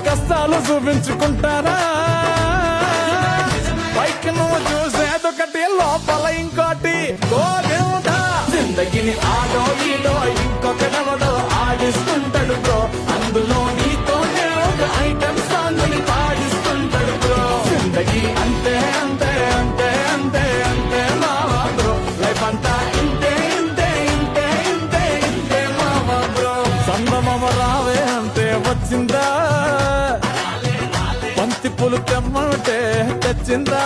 కష్టాలు చూపించుకుంటారా పైకి నువ్వు చూసేదొకటి లోపల ఇంకోటి గోవిందా జిందగిని ఆడో ఈడో ఇంకొకడవడో ఆడిస్తుంటాడు బ్రో అందులో నీతోనే ఒక ఐటమ్ సాంగ్ ని పాడిస్తుంటాడు బ్రో జిందగీ అంతే అంతే అంతే అంతే అంతే మావా బ్రో లైఫ్ అంతా ఇంతే ఇంతే ఇంతే ఇంతే ఇంతే మావా బ్రో సందమమ రావే అంతే వచ్చిందా బంతి పూలు తెమ్మంటే తెచ్చిందా